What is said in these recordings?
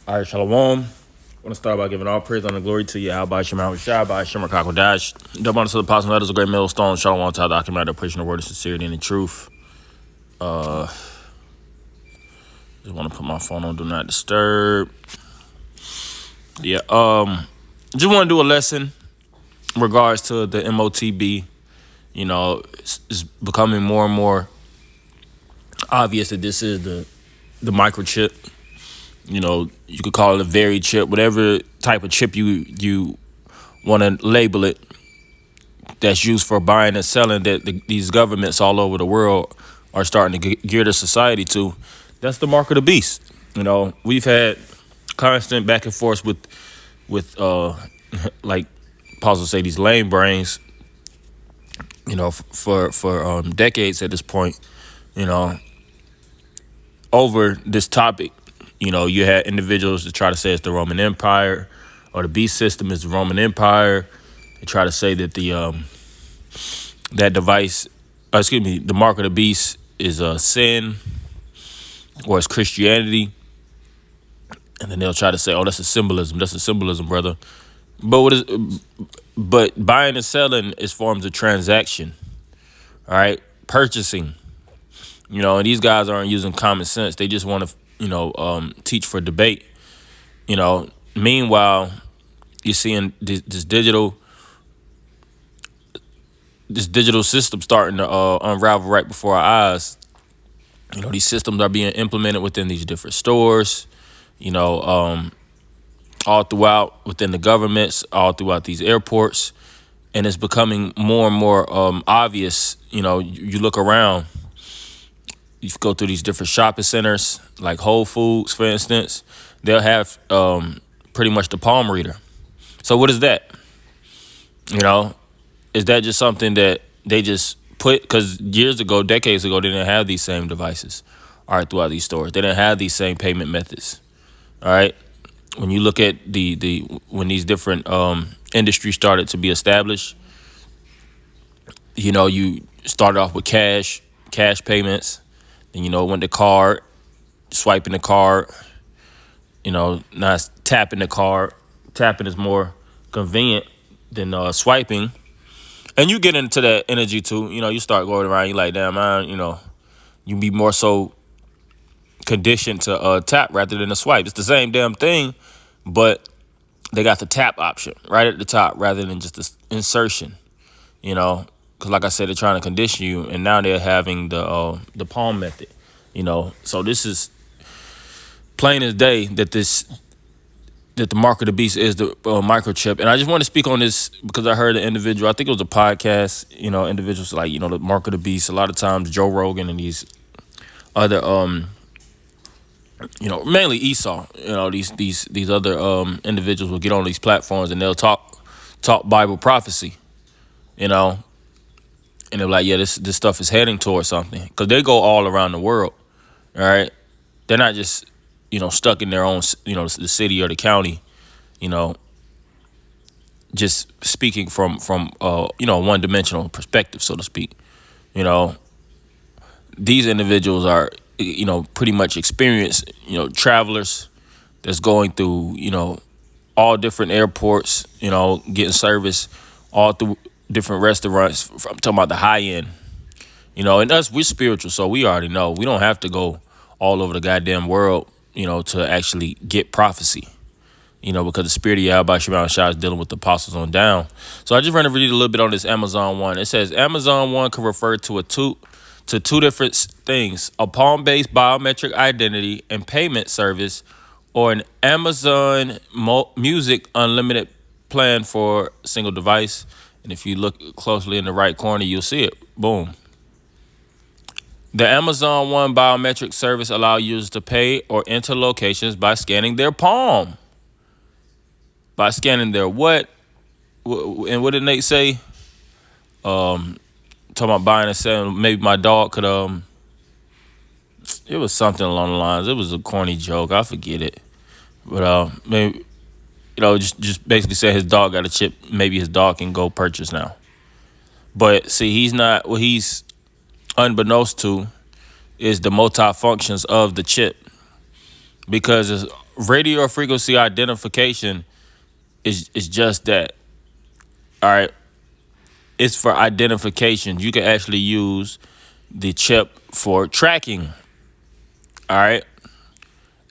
All right, Shalom. I want to start by giving all praise and glory to you. How about Shema Rashad, by Shema Kakodash. Double honor to the apostle letters, a great millstone. Shalom to the document, preaching the word of sincerity and the truth. Just want to put my phone on Do Not Disturb. Yeah, just want to do a lesson in regards to the MOTB. You know, it's becoming more and more obvious that this is the microchip. You know, you could call it a very chip, whatever type of chip you want to label it, that's used for buying and selling that these governments all over the world are starting to gear their society to. That's the mark of the beast. You know, we've had constant back and forth with like Paul say, these lame brains, you know, for decades at this point, you know, over this topic. You know, you had individuals that try to say it's the Roman Empire or the beast system is the Roman Empire. They try to say that that device, the mark of the beast is a sin or it's Christianity. And then they'll try to say, oh, that's a symbolism. That's a symbolism, brother. But buying and selling is forms of transaction. All right. Purchasing. You know, and these guys aren't using common sense. They just want to, teach for debate. You know, meanwhile, you're seeing this digital system starting to unravel right before our eyes. You know, these systems are being implemented within these different stores, you know, all throughout within the governments, all throughout these airports. And it's becoming more and more obvious. You know, you look around. You go through these different shopping centers, like Whole Foods, for instance. They'll have pretty much the palm reader. So what is that? You know, is that just something that they just put? Because years ago, decades ago, they didn't have these same devices, all right, throughout these stores. They didn't have these same payment methods, all right? When you look at when these different industries started to be established, you know, you started off with cash payments. And, you know, went to card, swiping the card, you know, now it's tapping the card. Tapping is more convenient than swiping. And you get into that energy too. You know, you start going around, you're like, damn, man, you know, you be more so conditioned to tap rather than a swipe. It's the same damn thing, but they got the tap option right at the top rather than just the insertion, you know. Because like I said, they're trying to condition you, and now they're having the palm method, you know. So this is plain as day that the mark of the beast is the microchip. And I just want to speak on this because I heard an individual, I think it was a podcast, you know, individuals like, you know, the mark of the beast. A lot of times Joe Rogan and these other, you know, mainly Esau, you know, these other individuals will get on these platforms and they'll talk Bible prophecy, you know. And they're like, yeah, this stuff is heading towards something. Because they go all around the world, all right? They're not just, you know, stuck in their own, you know, the city or the county, you know, just speaking from you know, one-dimensional perspective, so to speak. You know, these individuals are, you know, pretty much experienced, you know, travelers that's going through, you know, all different airports, you know, getting service all through different restaurants. I'm talking about the high end, you know, and us, we're spiritual, so we already know we don't have to go all over the goddamn world, you know, to actually get prophecy, you know, because the spirit of Yahweh Shema Shah is dealing with the apostles on down. So I just want to read a little bit on this Amazon one. It says Amazon one can refer to two different things: a palm-based biometric identity and payment service, or an Amazon Music Unlimited plan for a single device. And if you look closely in the right corner, you'll see it. Boom. The Amazon One biometric service allows users to pay or enter locations by scanning their palm. By scanning their what? And what did Nate say? Talking about buying and selling. Maybe my dog could, it was something along the lines. It was a corny joke. I forget it. But maybe, you know, just basically said his dog got a chip. Maybe his dog can go purchase now. But see, he's not, what he's unbeknownst to is the multi-functions of the chip. Because Radio frequency identification is just that. All right. It's for identification. You can actually use the chip for tracking. All right.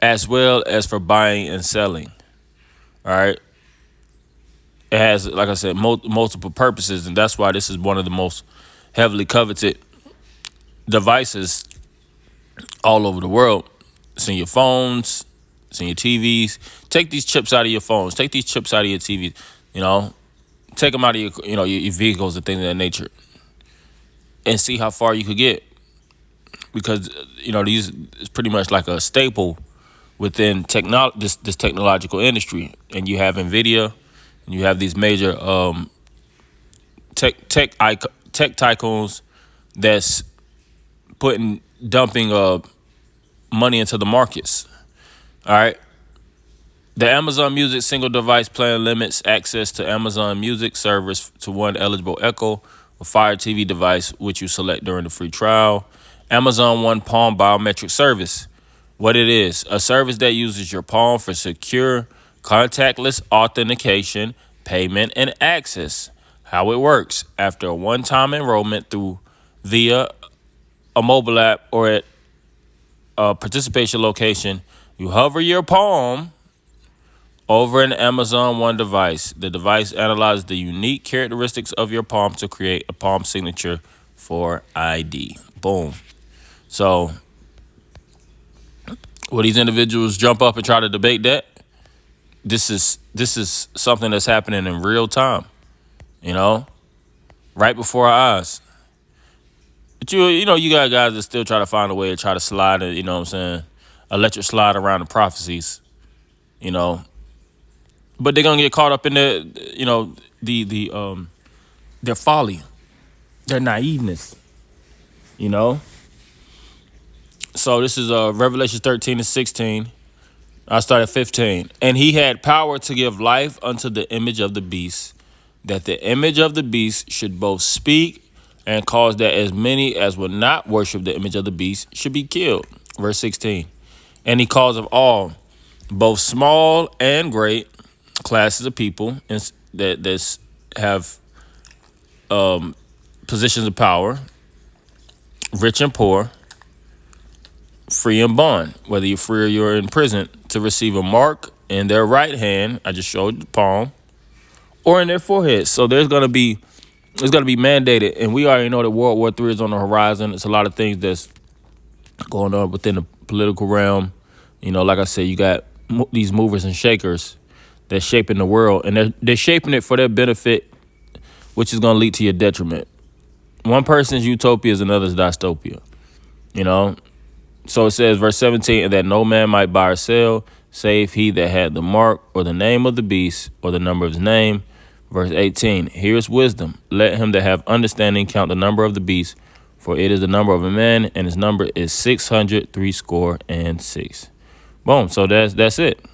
As well as for buying and selling. All right. It has, like I said, multiple purposes, and that's why this is one of the most heavily coveted devices all over the world. It's in your phones, it's in your TVs. Take these chips out of your phones. Take these chips out of your TVs. You know, take them out of your vehicles and things of that nature, and see how far you could get. Because these is pretty much like a staple within this technological industry. And you have Nvidia, and you have these major tech tycoons that's dumping money into the markets. All right. The Amazon Music single device plan limits access to Amazon Music servers to one eligible Echo or Fire TV device, which you select during the free trial. Amazon One Palm biometric service. What it is, a service that uses your palm for secure, contactless authentication, payment, and access. How it works: after a one-time enrollment via a mobile app or at a participation location, you hover your palm over an Amazon One device. The device analyzes the unique characteristics of your palm to create a palm signature for ID. Boom. So, will these individuals jump up and try to debate that? This is something that's happening in real time, right before our eyes. But you got guys that still try to find a way to try to slide it, electric slide around the prophecies, But they're gonna get caught up in their folly, their naiveness, So this is Revelation 13-16. I start at 15. And he had power to give life unto the image of the beast, that the image of the beast should both speak and cause that as many as would not worship the image of the beast should be killed. Verse 16. And he caused of all, both small and great, classes of people that have positions of power, rich and poor, free and bond, whether you're free or you're in prison, to receive a mark in their right hand, I just showed the palm, or in their forehead. So it's gonna be mandated, and we already know that World War III is on the horizon. It's a lot of things that's going on within the political realm. Like I said, you got these movers and shakers that's shaping the world, and they're shaping it for their benefit, which is gonna lead to your detriment. One person's utopia is another's dystopia, So it says, verse 17, and that no man might buy or sell, save he that had the mark or the name of the beast or the number of his name. Verse 18, here's wisdom. Let him that have understanding count the number of the beast, for it is the number of a man, and his number is 666. Boom. So that's it.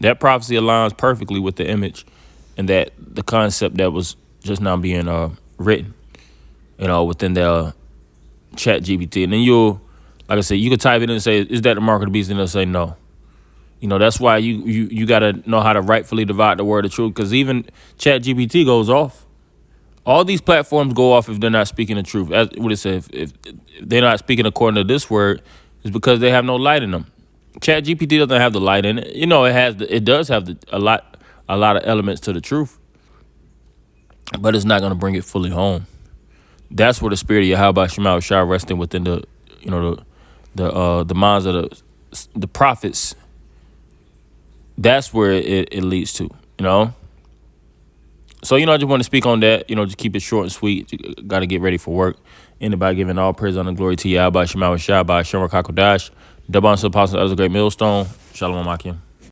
That prophecy aligns perfectly with the image and that the concept that was just now being written, within the chat GPT. And then like I said, you could type it in and say, is that the mark of the beast? And they'll say no. That's why you got to know how to rightfully divide the word of truth, because even chat GPT goes off. All these platforms go off if they're not speaking the truth. As what it says, if they're not speaking according to this word, it's because they have no light in them. Chat GPT doesn't have the light in it. It does have a lot of elements to the truth, but it's not going to bring it fully home. That's where the spirit of Yahweh Shema Shah resting within the minds of the prophets. That's where it leads to, So, I just want to speak on that, just keep it short and sweet. You got to get ready for work. Anybody giving all praise, honor, and glory to Yahweh Shema Shah by Shem Rakakodash. Double on to the apostle of the great millstone. Shalom Akim.